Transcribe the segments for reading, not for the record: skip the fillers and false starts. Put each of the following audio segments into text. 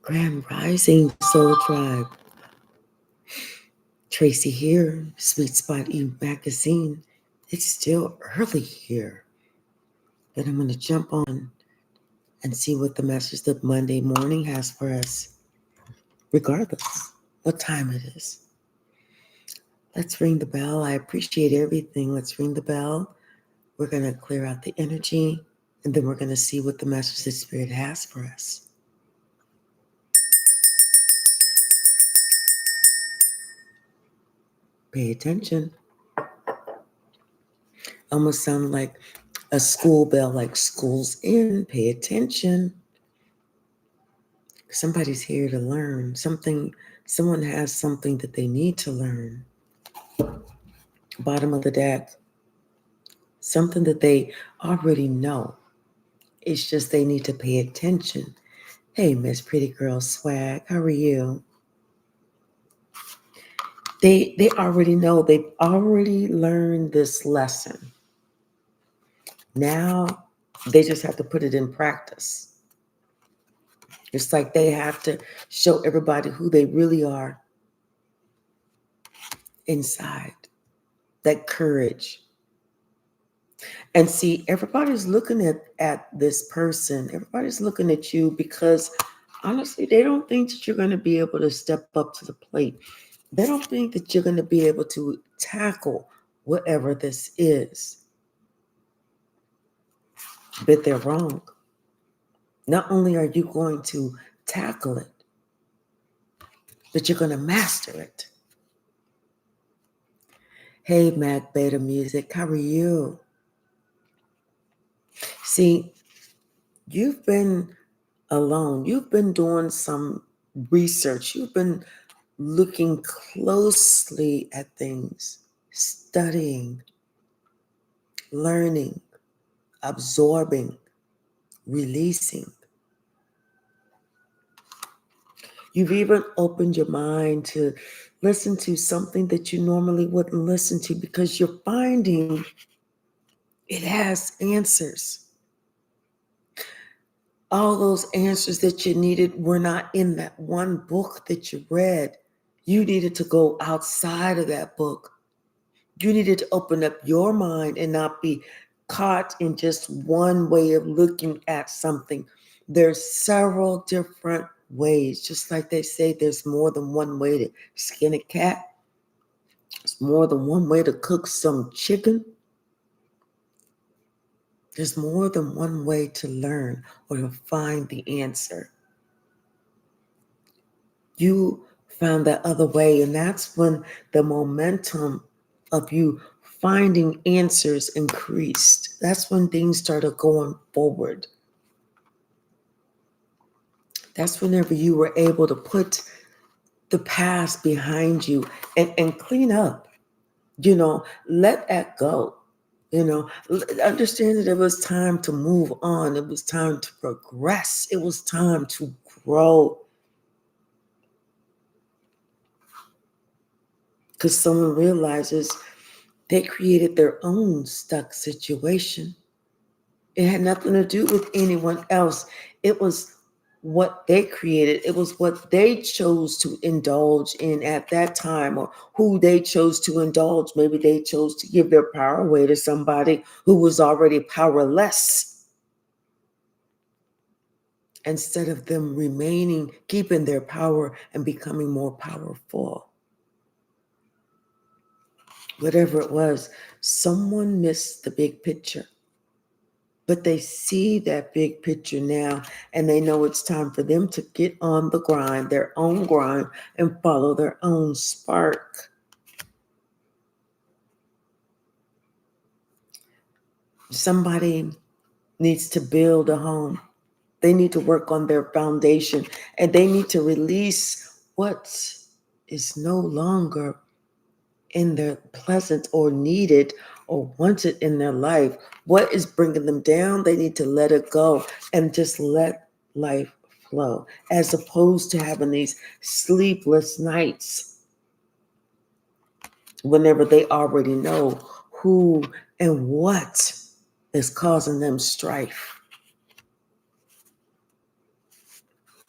Grand Rising Soul Tribe. Tracy here, Sweet Spot E Magazine. It's still early here, but I'm going to jump on and see what the message that Monday morning has for us, regardless what time it is. Let's ring the bell. I appreciate everything. Let's ring the bell. We're going to clear out the energy, and then we're going to see what the message the Spirit has for us. Pay attention. Almost sound like a school bell, like school's in. Pay attention. Somebody's here to learn something. Someone has something that they need to learn. Bottom of the deck. Something that they already know. It's just they need to pay attention. Hey, Miss Pretty Girl Swag, how are you? They already know. They've already learned this lesson. Now they just have to put it in practice. It's like they have to show everybody who they really are inside. That courage. And see, everybody's looking at this person. Everybody's looking at you because honestly, they don't think that you're going to be able to step up to the plate. They don't think that you're going to be able to tackle whatever this is. But they're wrong. Not only are you going to tackle it, but you're going to master it. Hey, Mac Beta Music, how are you? See, you've been alone. You've been doing some research. You've been looking closely at things, studying, learning, absorbing, releasing. You've even opened your mind to listen to something that you normally wouldn't listen to because you're finding it has answers. All those answers that you needed were not in that one book that you read. You needed to go outside of that book. You needed to open up your mind and not be caught in just one way of looking at something. There's several different ways. Just like they say, there's more than one way to skin a cat. There's more than one way to cook some chicken. There's more than one way to learn or to find the answer. You found that other way, and that's when the momentum of you finding answers increased. That's when things started going forward. That's whenever you were able to put the past behind you and clean up, let that go. Understand that it was time to move on. It was time to progress. It was time to grow. Because someone realizes they created their own stuck situation. It had nothing to do with anyone else. It was what they created. It was what they chose to indulge in at that time, or who they chose to indulge. Maybe they chose to give their power away to somebody who was already powerless, instead of them keeping their power and becoming more powerful. Whatever it was, someone missed the big picture. But they see that big picture now, and they know it's time for them to get on the grind, their own grind, and follow their own spark. Somebody needs to build a home. They need to work on their foundation, and they need to release what is no longer in their pleasant or needed or wanted in their life. What is bringing them down, they need to let it go and just let life flow, as opposed to having these sleepless nights whenever they already know who and what is causing them strife.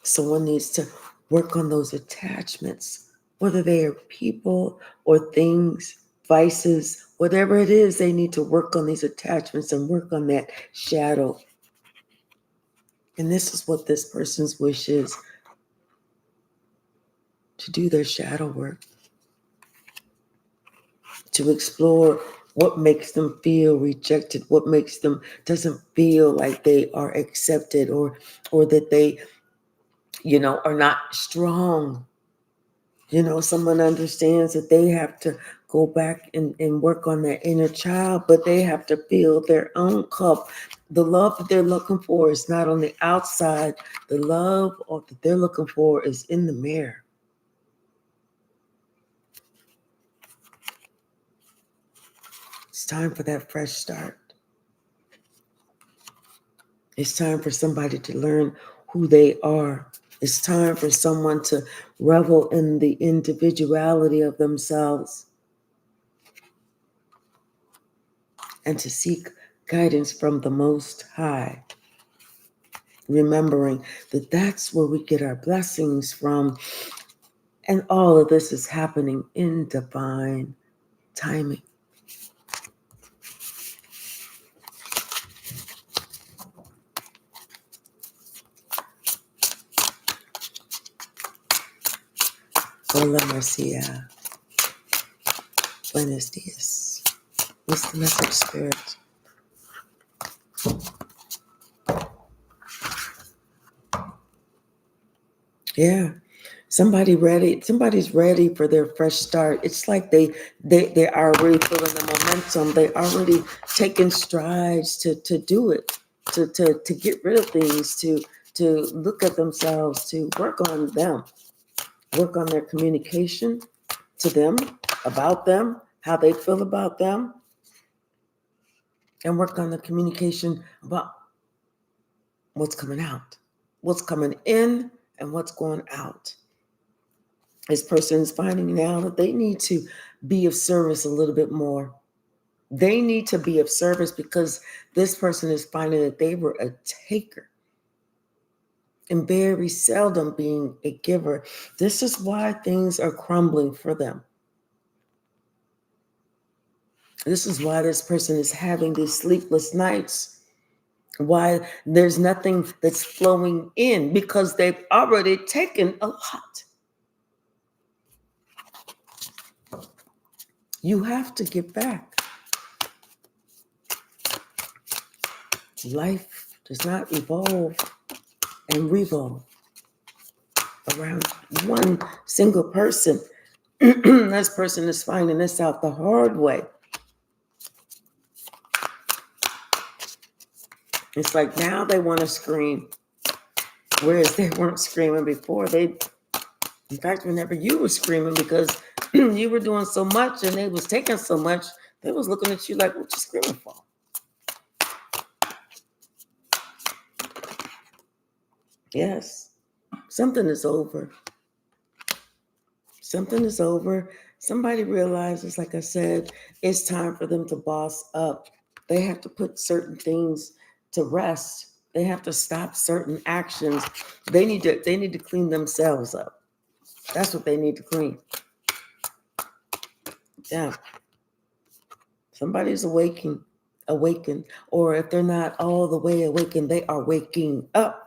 Someone needs to work on those attachments, whether they are people or things, vices, whatever it is, they need to work on these attachments and work on that shadow. And this is what this person's wish is, to do their shadow work, to explore what makes them feel rejected, what makes them doesn't feel like they are accepted, or that they, are not strong. Someone understands that they have to go back and work on their inner child, but they have to fill their own cup. The love that they're looking for is not on the outside. The love that they're looking for is in the mirror. It's time for that fresh start. It's time for somebody to learn who they are. It's time for someone to revel in the individuality of themselves and to seek guidance from the Most High. Remembering that that's where we get our blessings from. And all of this is happening in divine timing. Hola, Marcia. Buenos dias. What's the message, Spirit? Yeah. Somebody's ready for their fresh start. It's like they are already feeling the momentum. They already taking strides to do it, to get rid of things, to look at themselves, to work on them, work on their communication to them, about them, how they feel about them, and work on the communication about what's coming out, what's coming in, and what's going out. This person is finding now that they need to be of service a little bit more. They need to be of service because this person is finding that they were a taker and very seldom being a giver. This is why things are crumbling for them. This is why this person is having these sleepless nights. Why there's nothing that's flowing in, because they've already taken a lot. You have to give back. Life does not evolve and revolve around one single person. This person is finding this out the hard way. It's like now they want to scream, whereas they weren't screaming before. In fact, whenever you were screaming because you were doing so much and they was taking so much, they was looking at you like, what you screaming for? Yes, something is over. Something is over. Somebody realizes, like I said, it's time for them to boss up. They have to put certain things to rest. They have to stop certain actions. They need to clean themselves up. That's what they need to clean. Yeah. Somebody's awakened, or if they're not all the way awakened, they are waking up.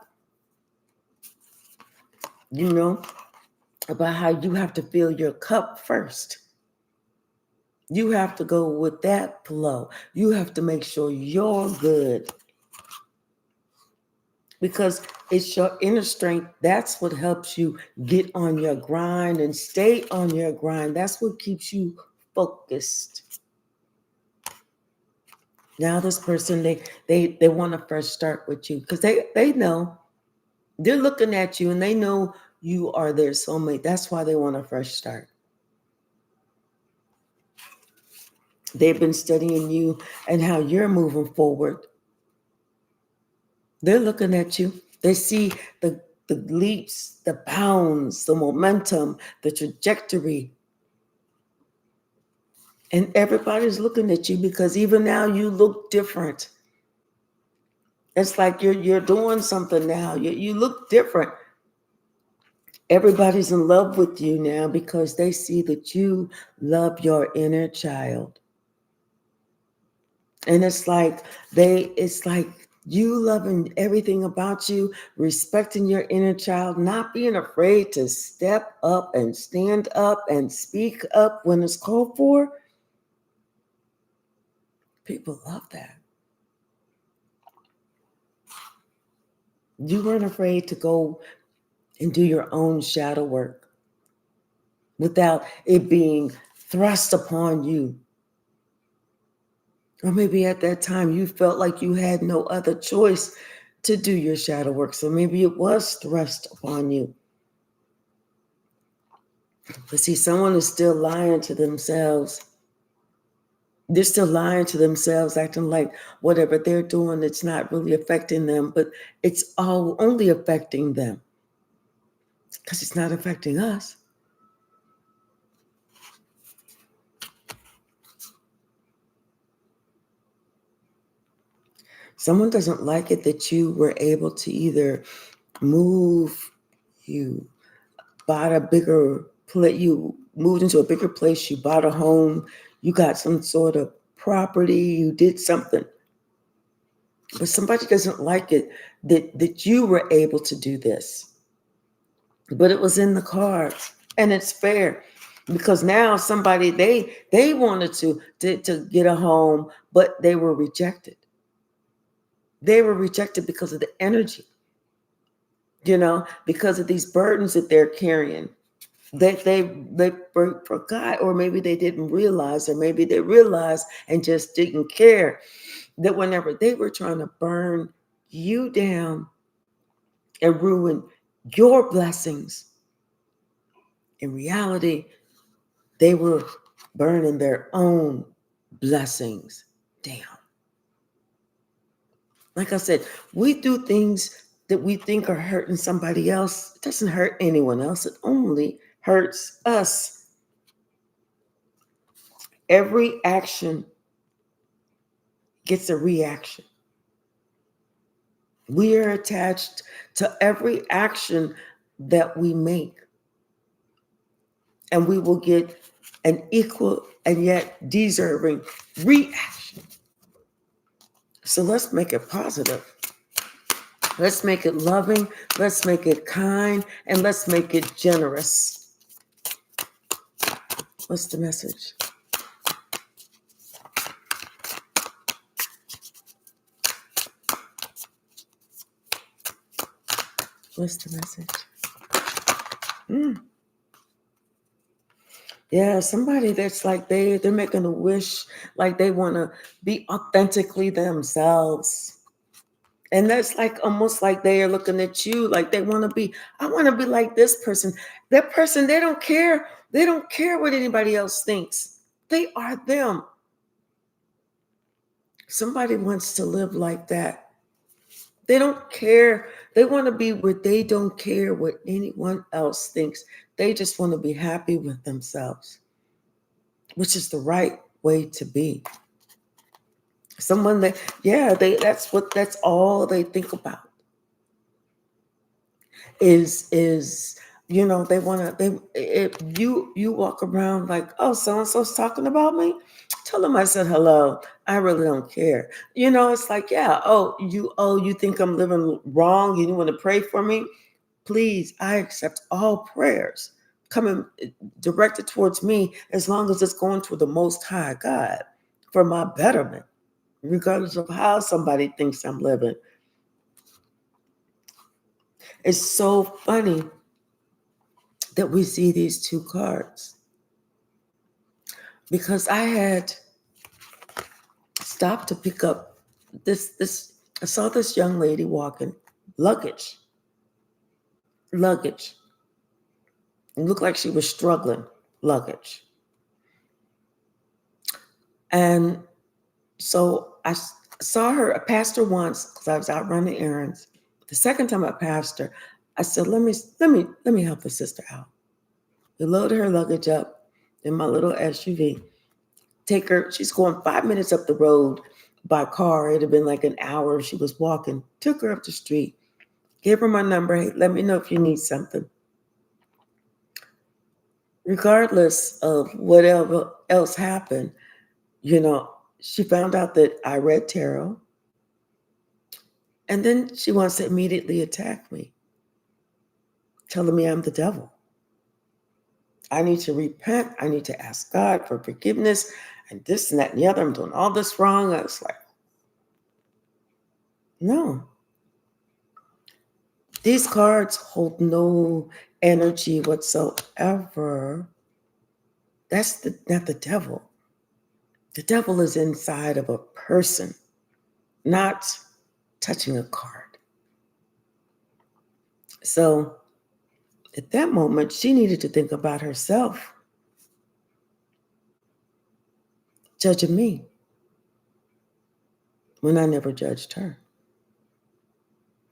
About how you have to fill your cup first. You have to go with that flow. You have to make sure you're good. Because it's your inner strength. That's what helps you get on your grind and stay on your grind. That's what keeps you focused. Now this person, they want a fresh start with you because they know. They're looking at you and they know you are their soulmate. That's why they want a fresh start. They've been studying you and how you're moving forward. They're looking at you. They see the leaps, the bounds, the momentum, the trajectory. And everybody's looking at you because even now you look different. It's like you're doing something now. You look different. Everybody's in love with you now because they see that you love your inner child. And it's like you loving everything about you, respecting your inner child, not being afraid to step up and stand up and speak up when it's called for. People love that. You weren't afraid to go and do your own shadow work without it being thrust upon you. Or maybe at that time you felt like you had no other choice to do your shadow work. So maybe it was thrust upon you. But see, someone is still lying to themselves. They're still lying to themselves, acting like whatever they're doing, it's not really affecting them, but it's all only affecting them because it's not affecting us. Someone doesn't like it that you were able to either move, you bought a bigger place, you moved into a bigger place, you bought a home, you got some sort of property, you did something. But somebody doesn't like it that you were able to do this. But it was in the cards, and it's fair because now somebody they wanted to get a home, but they were rejected. They were rejected because of the energy, because of these burdens that they're carrying. They forgot, or maybe they didn't realize, or maybe they realized and just didn't care that whenever they were trying to burn you down and ruin your blessings, in reality, they were burning their own blessings down. Like I said, we do things that we think are hurting somebody else. It doesn't hurt anyone else. It only hurts us. Every action gets a reaction. We are attached to every action that we make. And we will get an equal and yet deserving reaction. So let's make it positive. Let's make it loving. Let's make it kind. And let's make it generous. What's the message? What's the message? Yeah, somebody that's like they're making a wish, like they want to be authentically themselves. And that's like almost like they are looking at you like they want to be, I want to be like this person. That person, they don't care. They don't care what anybody else thinks. They are them. Somebody wants to live like that. They don't care. They want to be where they don't care what anyone else thinks. They just want to be happy with themselves, which is the right way to be. Someone that's all they think about is they want to, if you walk around like, oh, so-and-so's talking about me, tell them I said hello. I really don't care. It's like, yeah, you think I'm living wrong, you want to pray for me? Please, I accept all prayers coming directed towards me as long as it's going to the Most High God for my betterment, regardless of how somebody thinks I'm living. It's so funny that we see these two cards, because I had stopped to pick up this I saw this young lady walking, luggage. It looked like she was struggling, luggage. And so I saw her, I passed her once because I was out running errands. The second time I passed her, I said, let me help the sister out. We loaded her luggage up in my little SUV. Take her, she's going 5 minutes up the road by car. It had been like an hour she was walking. Took her up the street, gave her my number. Hey, let me know if you need something. regardless of whatever else happened, you know, she found out that I read tarot, and then she wants to immediately attack me, telling me I'm the devil. I need to repent. I need to ask God for forgiveness and this and that and the other. I'm doing all this wrong. I was like, no, these cards hold no energy whatsoever. That's not the devil. The devil is inside of a person, not touching a card. So at that moment, she needed to think about herself, judging me when I never judged her.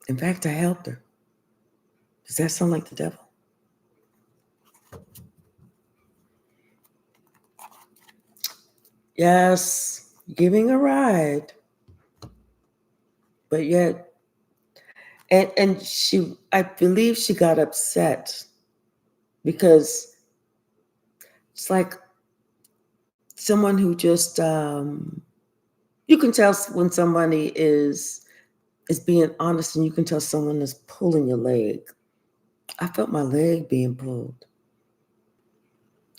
In fact, I helped her. Does that sound like the devil? Yes, giving a ride, but yet, and she, I believe she got upset because it's like someone who just, you can tell when somebody is being honest, and you can tell someone is pulling your leg. I felt my leg being pulled.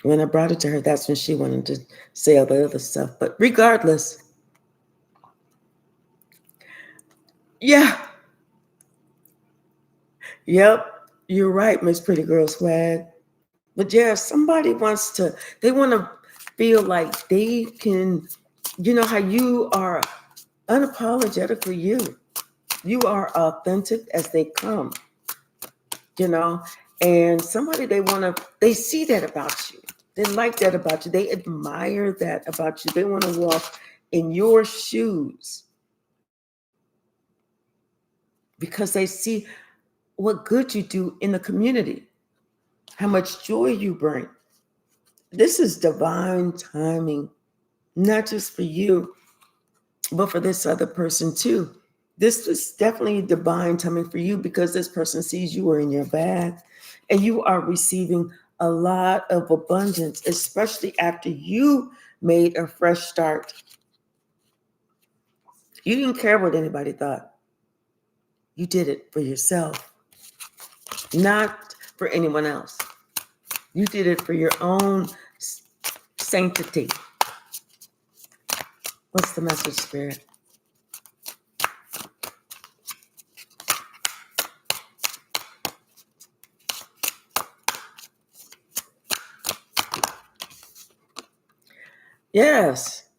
When I brought it to her, that's when she wanted to say all the other stuff. But regardless, yeah, yep, you're right, Miss Pretty Girl Swag. But yeah, somebody wants to, they want to feel like they can, you know how you are unapologetically you. You are authentic as they come, you know, and somebody they see that about you. They like that about you. They admire that about you. They want to walk in your shoes because they see what good you do in the community, how much joy you bring. This is divine timing, not just for you, but for this other person too. This is definitely divine timing for you because this person sees you are in your bag and you are receiving a lot of abundance, especially after you made a fresh start. You didn't care what anybody thought. You did it for yourself, not for anyone else. You did it for your own sanctity. What's the message, Spirit? Yes.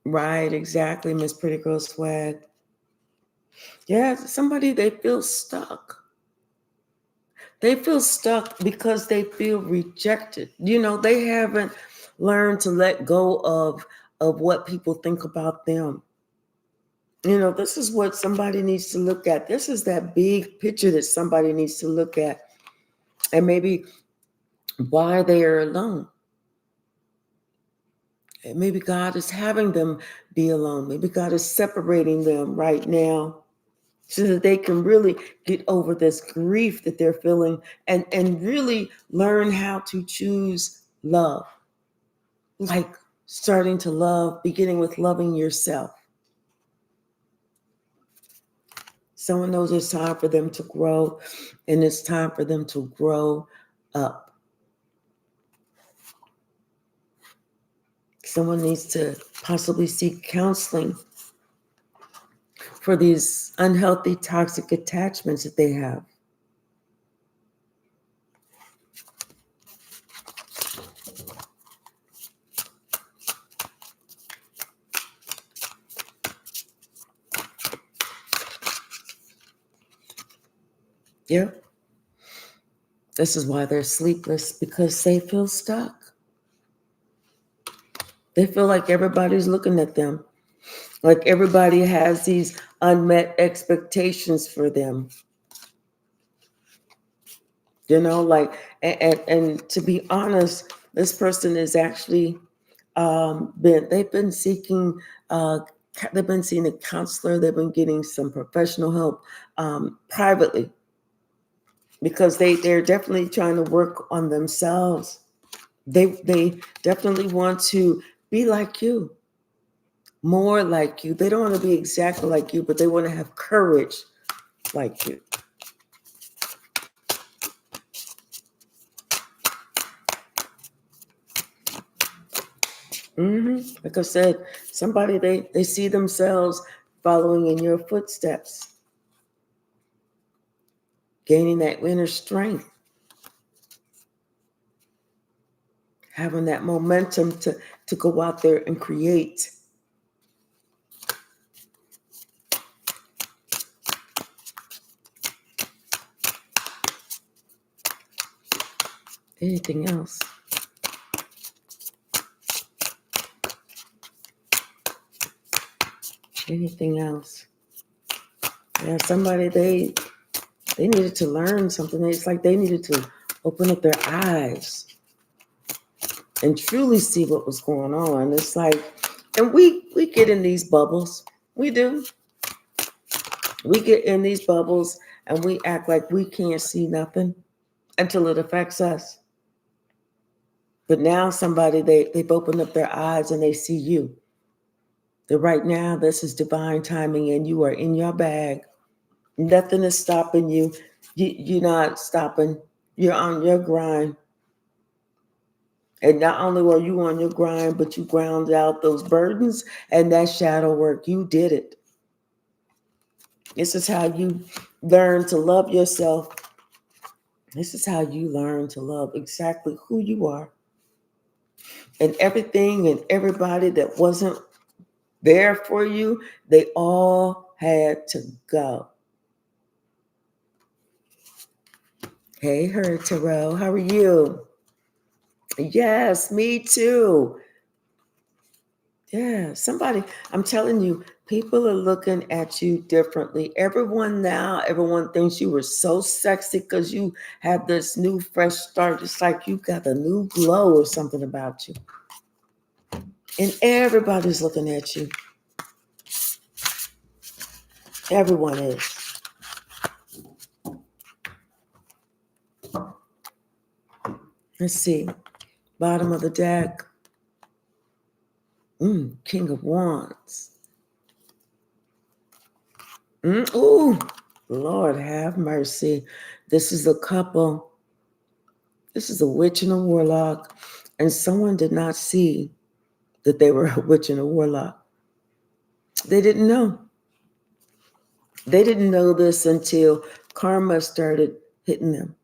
Right, exactly, Miss Pretty Girl Swag. Yeah, somebody, they feel stuck. They feel stuck because they feel rejected. You know, they haven't learned to let go of what people think about them. You know, this is what somebody needs to look at. This is that big picture that somebody needs to look at. And maybe why they are alone. And maybe God is having them be alone. Maybe God is separating them right now so that they can really get over this grief that they're feeling and really learn how to choose love. Like starting to love, beginning with loving yourself. Someone knows it's time for them to grow, and it's time for them to grow up. Someone needs to possibly seek counseling for these unhealthy, toxic attachments that they have. Yeah. This is why they're sleepless, because they feel stuck. They feel like everybody's looking at them, like everybody has these unmet expectations for them. You know, like, and to be honest, this person is actually they've been seeking, they've been seeing a counselor, they've been getting some professional help privately. because they're definitely trying to work on themselves. They definitely want to be like you, more like you. They don't want to be exactly like you, but they want to have courage like you. Like I said, somebody they see themselves following in your footsteps, gaining that inner strength, having that momentum to go out there and create. Anything else? Anything else? Yeah, somebody they needed to learn something. It's like they needed to open up their eyes and truly see what was going on. It's like, and we get in these bubbles. We do. We get in these bubbles and we act like we can't see nothing until it affects us. But now somebody they've opened up their eyes and they see you. That right now this is divine timing and you are in your bag. Nothing is stopping you. You're not stopping. You're on your grind. And not only were you on your grind, but you ground out those burdens and that shadow work. You did it. This is how you learn to love yourself. This is how you learn to love exactly who you are. And everything and everybody that wasn't there for you, they all had to go. Hey, her Tarot, how are you? Yes, me too. Yeah, somebody, I'm telling you, people are looking at you differently. Everyone thinks you were so sexy because you have this new fresh start. It's like you got a new glow or something about you. And everybody's looking at you. Everyone is. Let's see. Bottom of the deck. King of Wands. Ooh, Lord have mercy. This is a couple. This is a witch and a warlock. And someone did not see that they were a witch and a warlock. They didn't know. They didn't know this until karma started hitting them.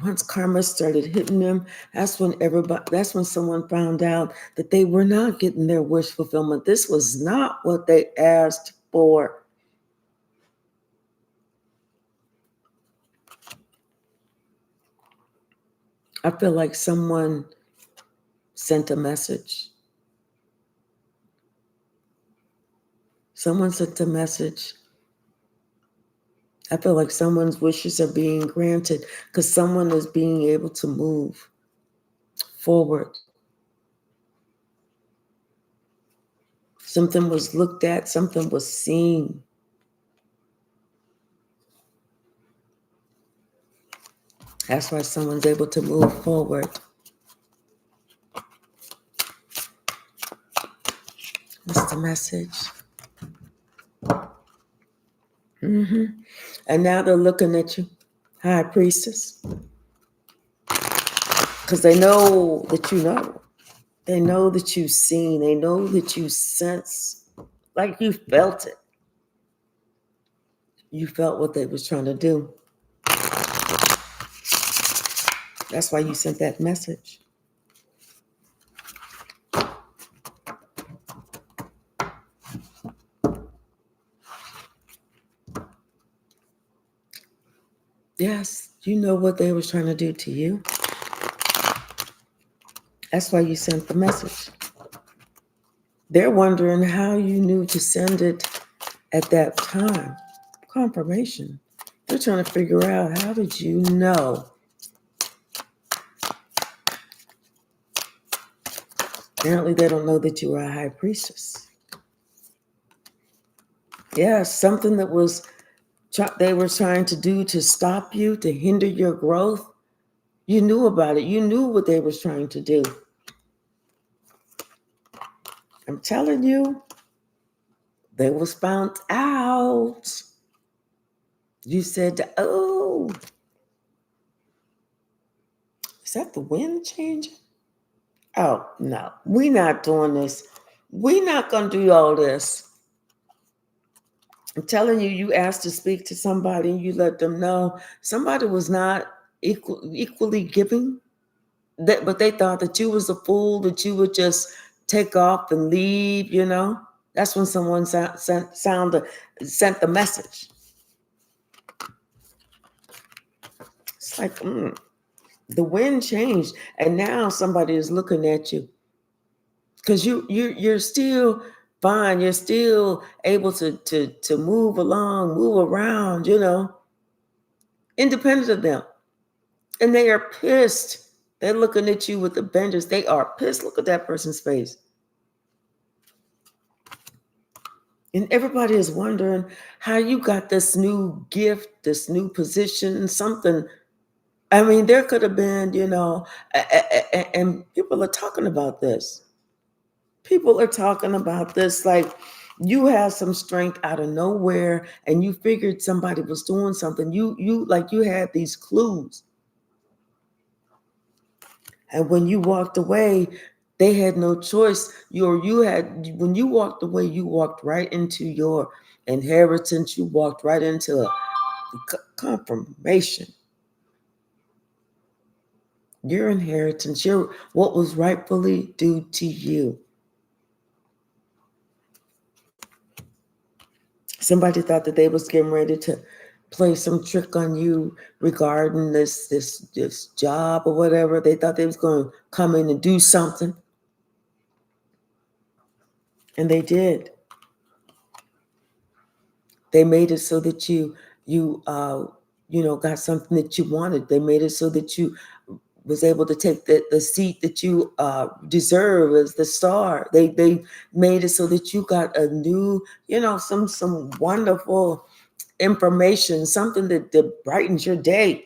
Once karma started hitting them, that's when someone found out that they were not getting their wish fulfillment. This was not what they asked for. I feel like someone sent a message. Someone sent a message. I feel like someone's wishes are being granted because someone is being able to move forward. Something was looked at, something was seen. That's why someone's able to move forward. What's the message? And now they're looking at you, High Priestess, because they know that you know. They know that you've seen. They know that you sense, like you felt it. You felt what they was trying to do. That's why you sent that message. Yes, you know what they was trying to do to you. That's why you sent the message. They're wondering how you knew to send it at that time. Confirmation. They're trying to figure out, how did you know? Apparently they don't know that you were a high priestess. Yeah, something that was they were trying to do to stop you, to hinder your growth. You knew about it. You knew what they was trying to do. I'm telling you, they was found out. You said, oh, is that the wind changing? Oh, no, we not doing this. We not going to do all this. I'm telling you, you asked to speak to somebody and you let them know somebody was not equally giving, but they thought that you was a fool, that you would just take off and leave, you know. That's when someone sent the message. It's like, the wind changed, and now somebody is looking at you because you're still fine. You're still able to move along, move around, you know, independent of them. And they are pissed. They're looking at you with a vengeance. They are pissed. Look at that person's face. And everybody is wondering how you got this new gift, this new position, something. I mean, there could have been, you know, and people are talking about this. People are talking about this like you have some strength out of nowhere and you figured somebody was doing something. You like you had these clues. And when you walked away, they had no choice. When you walked away, you walked right into your inheritance. You walked right into a confirmation. Your inheritance, what was rightfully due to you. Somebody thought that they was getting ready to play some trick on you regarding this job or whatever. They thought they was going to come in and do something. And they did. They made it so that you got something that you wanted. They made it so that you was able to take the seat that you deserve as the star. They made it so that you got a new, some wonderful information, something that brightens your day.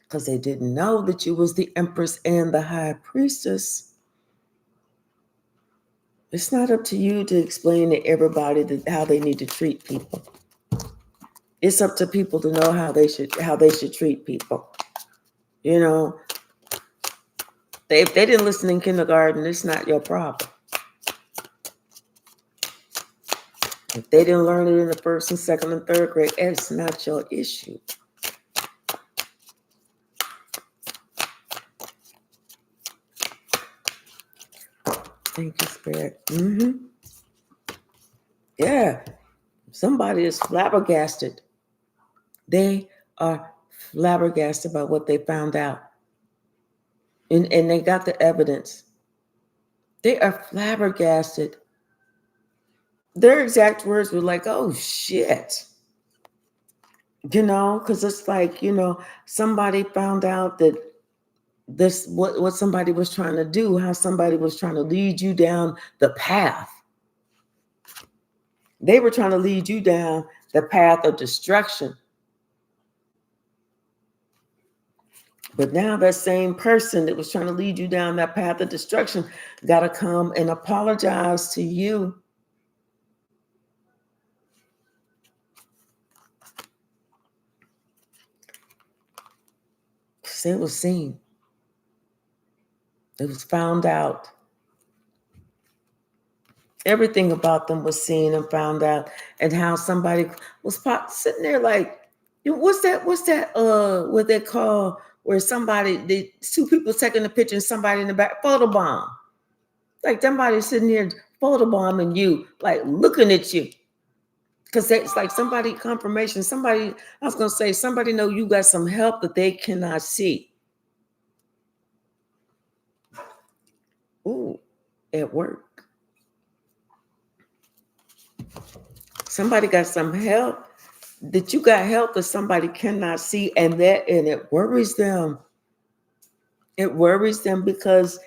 Because they didn't know that you was the empress and the high priestess. It's not up to you to explain to everybody how they need to treat people. It's up to people to know how they should treat people. You know, if they didn't listen in kindergarten, it's not your problem. If they didn't learn it in the first and second and third grade, it's not your issue. Thank you, Spirit. Yeah, somebody is flabbergasted. They are flabbergasted by what they found out. And they got the evidence. They are flabbergasted. Their exact words were like, oh, shit. Because it's like, somebody found out that what somebody was trying to do, how somebody was trying to lead you down the path. They were trying to lead you down the path of destruction. But now that same person that was trying to lead you down that path of destruction got to come and apologize to you. Because it was seen. It was found out. Everything about them was seen and found out, and how somebody was sitting there like, what's that, what they call, where the two people taking a picture and somebody in the back, photobomb. Like somebody sitting there photobombing you, like looking at you. Because it's like confirmation, somebody know you got some help that they cannot see. Ooh, at work. Somebody got some help, that you got help that somebody cannot see, and it worries them. It worries them because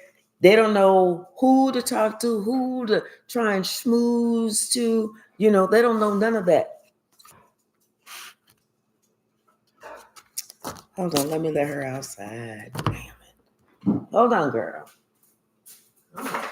they don't know who to talk to, who to try and schmooze to. They don't know none of that. Hold on, let me let her outside. Damn it. Hold on, girl. I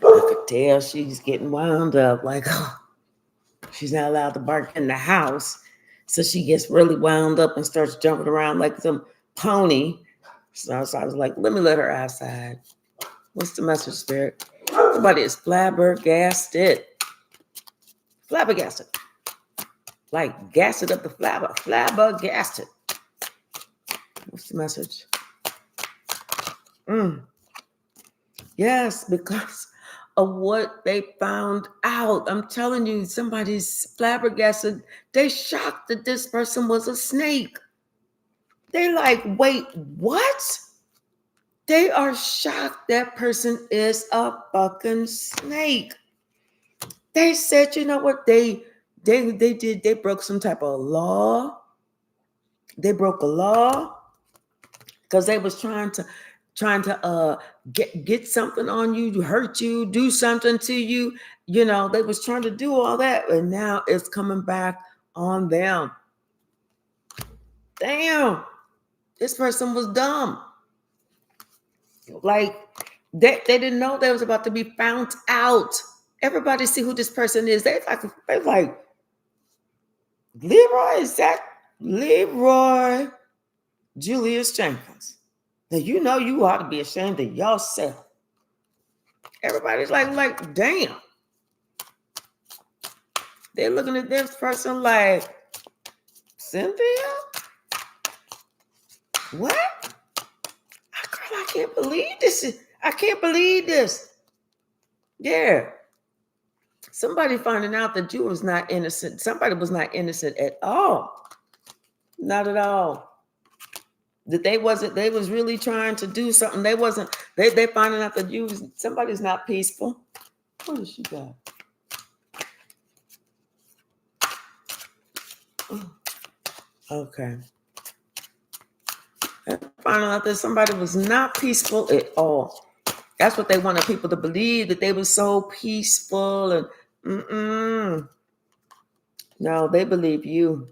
could tell she's getting wound up. Like, oh, she's not allowed to bark in the house. So she gets really wound up and starts jumping around like some pony. So I was like, let me let her outside. What's the message, Spirit? Somebody is flabbergasted. Flabbergasted. Like gasted up the flabbergasted. What's the message? Yes, because of what they found out. I'm telling you, somebody's flabbergasted. They shocked that this person was a snake. They like, wait, what? They are shocked that person is a fucking snake. They said, you know what? They broke some type of law. They broke a law because they was trying to get something on you, to hurt you, do something to you. You know, they was trying to do all that, and now it's coming back on them. Damn, this person was dumb. Like they didn't know they was about to be found out. Everybody see who this person is. They like Leroy, is that Leroy Julius Jenkins? Now you know you ought to be ashamed of yourself. Everybody's like, damn. They're looking at this person like, Cynthia? What? Girl, I can't believe this. I can't believe this. Yeah. Somebody finding out that you was not innocent. Somebody was not innocent at all. Not at all. That they was really trying to do something. They finding out that somebody's not peaceful. What does she got? Okay. Finding out that somebody was not peaceful at all. That's what they wanted people to believe, that they were so peaceful and No, they believe you.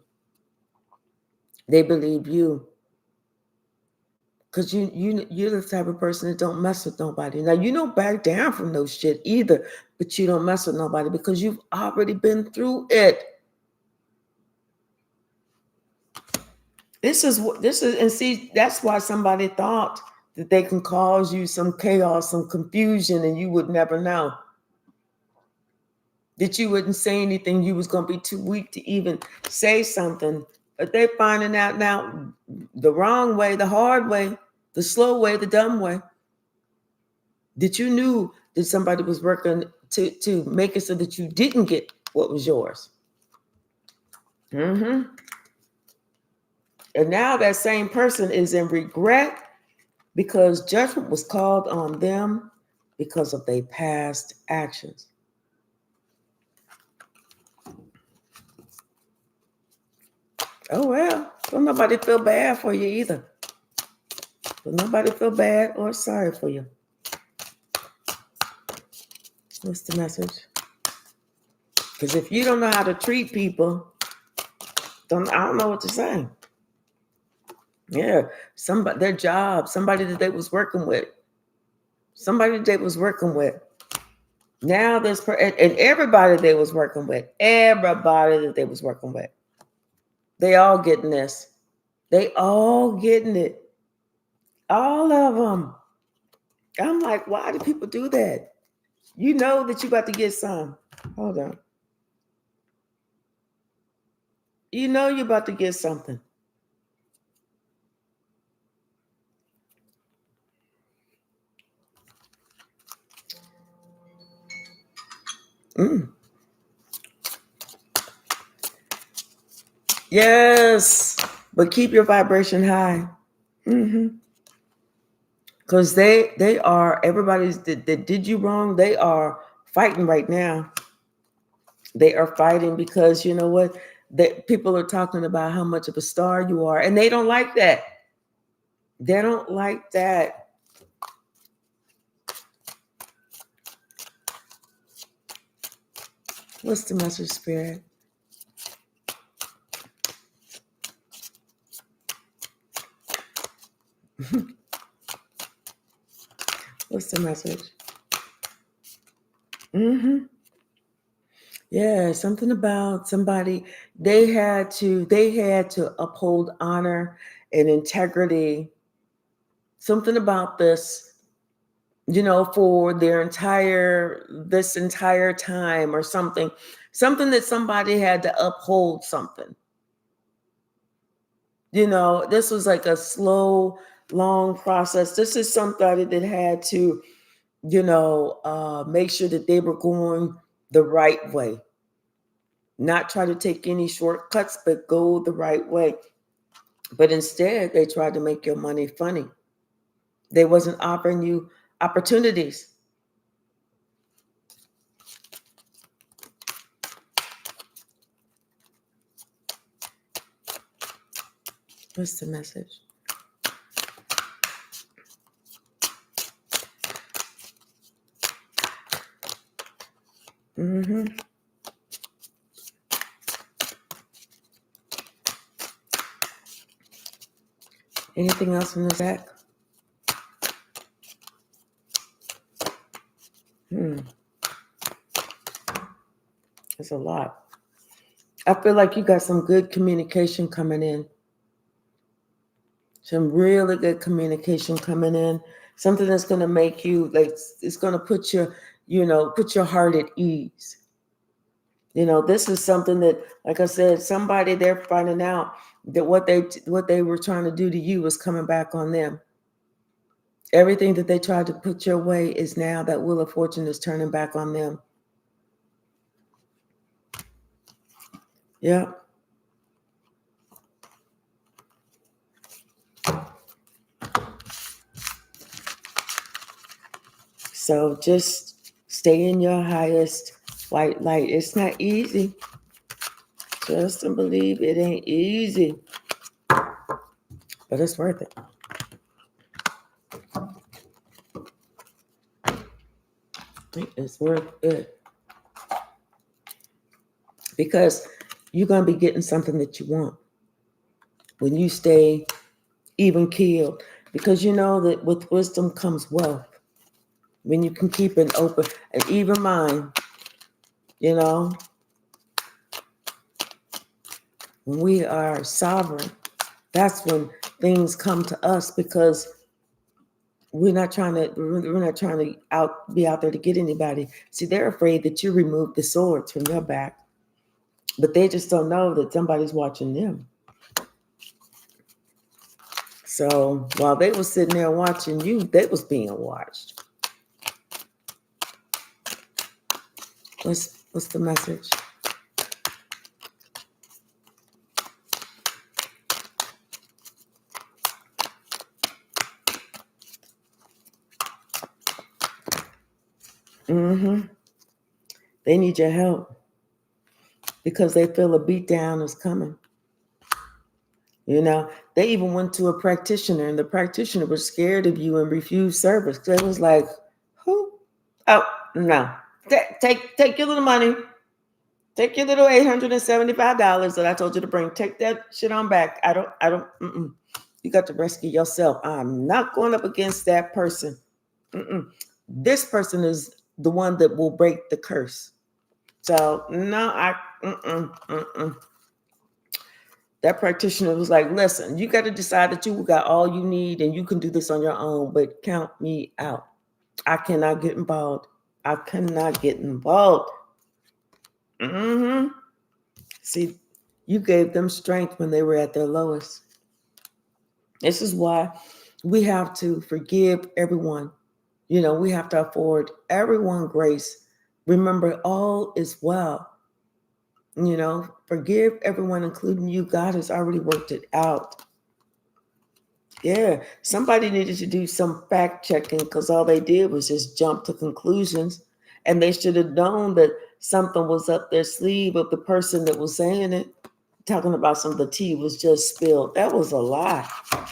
They believe you. Because you're the type of person that don't mess with nobody. Now, you don't back down from no shit either, but you don't mess with nobody because you've already been through it. And see, that's why somebody thought that they can cause you some chaos, some confusion, and you would never know. That you wouldn't say anything, you was going to be too weak to even say something. But they're finding out now the wrong way, the hard way, the slow way, the dumb way. That you knew that somebody was working to make it so that you didn't get what was yours. And now that same person is in regret because judgment was called on them because of their past actions. Oh, well, don't nobody feel bad for you either. Don't nobody feel bad or sorry for you. What's the message? Because if you don't know how to treat people, I don't know what to say. Yeah, their job, somebody that they was working with. Now and everybody they was working with, they all getting this. They all getting it. All of them. I'm like, why do people do that? You know that you about to get some. Hold on. You know you're about to get something. Yes, but keep your vibration high. Because they are, everybody's that did you wrong, they are fighting right now. They are fighting because you know what? That people are talking about how much of a star you are, and they don't like that. They don't like that. What's the message, Spirit? What's the message? Yeah, something about somebody, they had to uphold honor and integrity. Something about this, for this entire time, or something that somebody had to uphold something. This was like a slow, long process. This is somebody that had to, make sure that they were going the right way. Not try to take any shortcuts, but go the right way. But instead, they tried to make your money funny. They wasn't offering you opportunities. What's the message? Anything else in the deck? It's a lot. I feel like you got some good communication coming in. Some really good communication coming in. Something that's going to make you, like, it's going to put your heart at ease. This is something that, like I said, somebody, they're finding out that what they were trying to do to you was coming back on them. Everything that they tried to put your way is now that Wheel of Fortune is turning back on them. Yeah. So just stay in your highest white light. It's not easy. Trust and believe it ain't easy. But it's worth it. It's worth it. Because you're going to be getting something that you want when you stay even keeled. Because you know that with wisdom comes wealth. When you can keep an open and even mind, when we are sovereign, that's when things come to us, because we're not trying to be out there to get anybody. See, they're afraid that you remove the swords from their back, but they just don't know that somebody's watching them. So while they were sitting there watching you, they was being watched. What's the message? They need your help because they feel a beat down is coming. They even went to a practitioner, and the practitioner was scared of you and refused service. They was like, "Who? Oh no! Take your little money. Take your little $875 that I told you to bring. Take that shit on back. I don't. You got to rescue yourself. I'm not going up against that person. This person is the one that will break the curse. So no, That practitioner was like, listen, you got to decide that you got all you need and you can do this on your own, but count me out. I cannot get involved. See, you gave them strength when they were at their lowest. This is why we have to forgive everyone. We have to afford everyone grace. Remember, all is well. Forgive everyone, including you. God has already worked it out. Yeah, somebody needed to do some fact checking, because all they did was just jump to conclusions, and they should have known that something was up their sleeve of the person that was saying it, talking about some of the tea was just spilled. That was a lie.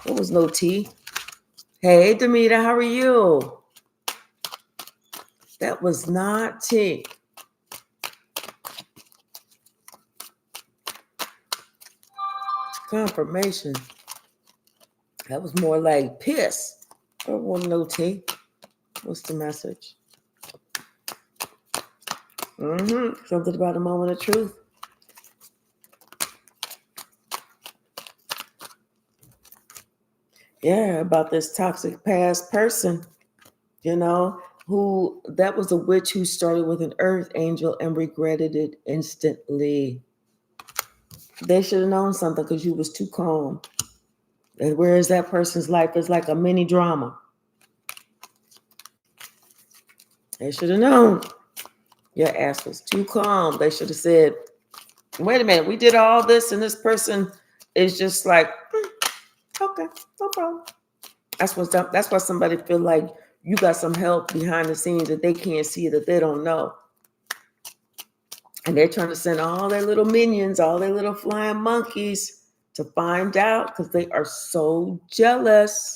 There was no tea. Hey, Demita, how are you? That was not tea. Confirmation. That was more like piss. I don't want no tea. What's the message? Something about a moment of truth. Yeah, about this toxic past person, who that was a witch who started with an earth angel and regretted it instantly. They should have known something because you was too calm. And whereas that person's life is like a mini drama. They should have known. Your ass was too calm. They should have said, wait a minute, we did all this and this person is just like, okay, no problem. That's why somebody feel like you got some help behind the scenes that they can't see, that they don't know. And they're trying to send all their little minions, all their little flying monkeys to find out because they are so jealous.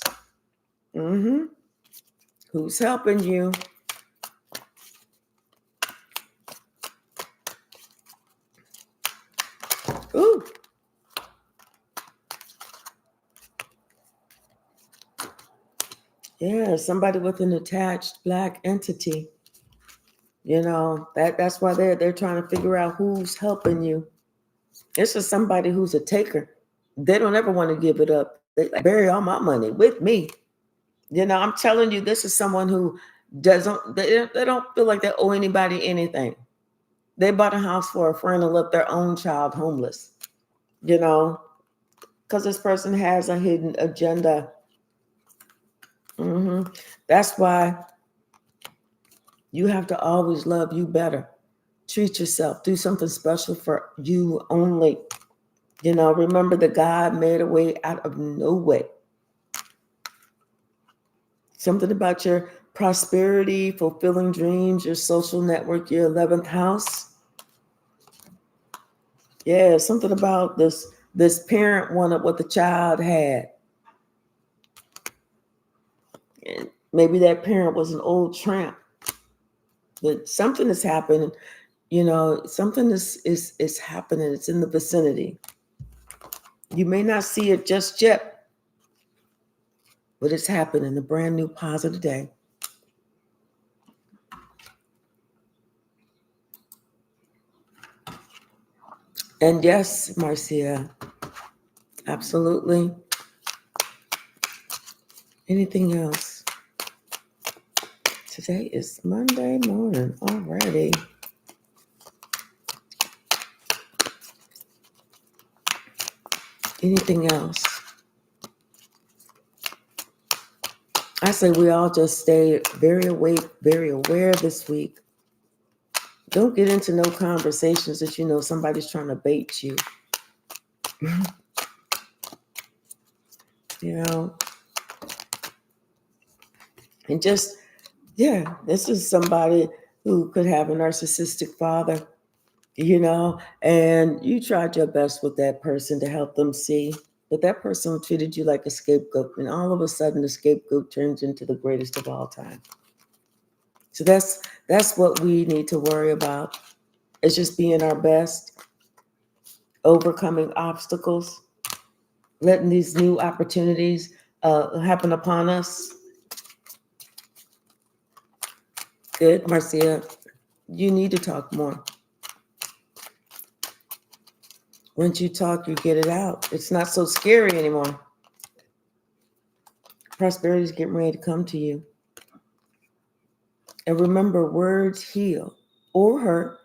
Who's helping you? Ooh. Yeah, somebody with an attached Black entity. That's why they're trying to figure out who's helping you. It's just somebody who's a taker. They don't ever want to give it up. They like, bury all my money with me. I'm telling you, this is someone who they don't feel like they owe anybody anything. They bought a house for a friend and left their own child homeless, because this person has a hidden agenda. That's why you have to always love you better. Treat yourself. Do something special for you only. Remember that God made a way out of no way. Something about your prosperity, fulfilling dreams, your social network, your 11th house. Yeah, something about this parent wanted what the child had. And maybe that parent was an old tramp. But something is happening, something is happening. It's in the vicinity. You may not see it just yet, but it's happening. A brand new positive day. And yes, Marcia, absolutely. Anything else? Today is Monday morning already. Anything else? I say we all just stay very awake, very aware this week. Don't get into no conversations that somebody's trying to bait you. And just, this is somebody who could have a narcissistic father, and you tried your best with that person to help them see, but that person treated you like a scapegoat, and all of a sudden the scapegoat turns into the greatest of all time. So that's what we need to worry about, is just being our best, overcoming obstacles, letting these new opportunities happen upon us. Good, Marcia. You need to talk more. Once you talk, you get it out. It's not so scary anymore. Prosperity is getting ready to come to you. And remember, words heal or hurt,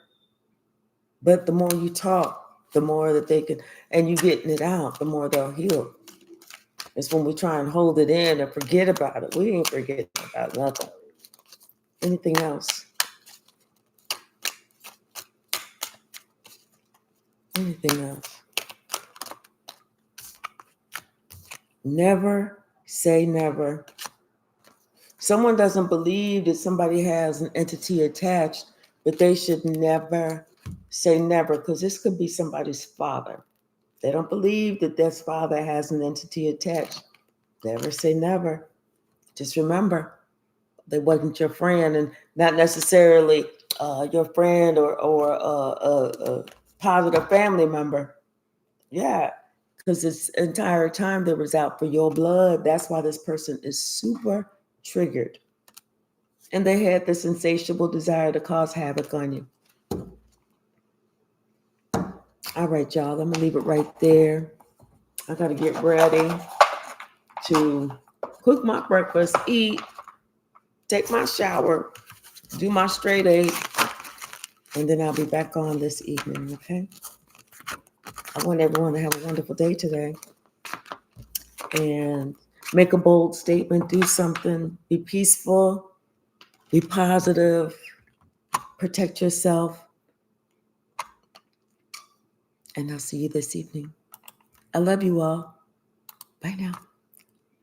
but the more you talk, the more that they can, and you getting it out, the more they'll heal. It's when we try and hold it in and forget about it. We ain't forgetting about nothing. Anything else? Anything else? Never say never. Someone doesn't believe that somebody has an entity attached, but they should never say never, because this could be somebody's father. They don't believe that their father has an entity attached. Never say never. Just remember, they wasn't your friend, and not necessarily your friend or a positive family member. Yeah, because this entire time they was out for your blood. That's why this person is super triggered. And they had this insatiable desire to cause havoc on you. All right, y'all, I'm going to leave it right there. I got to get ready to cook my breakfast, eat, take my shower, do my straight eight, and then I'll be back on this evening, okay? I want everyone to have a wonderful day today and make a bold statement, do something, be peaceful, be positive, protect yourself, and I'll see you this evening. I love you all. Bye now.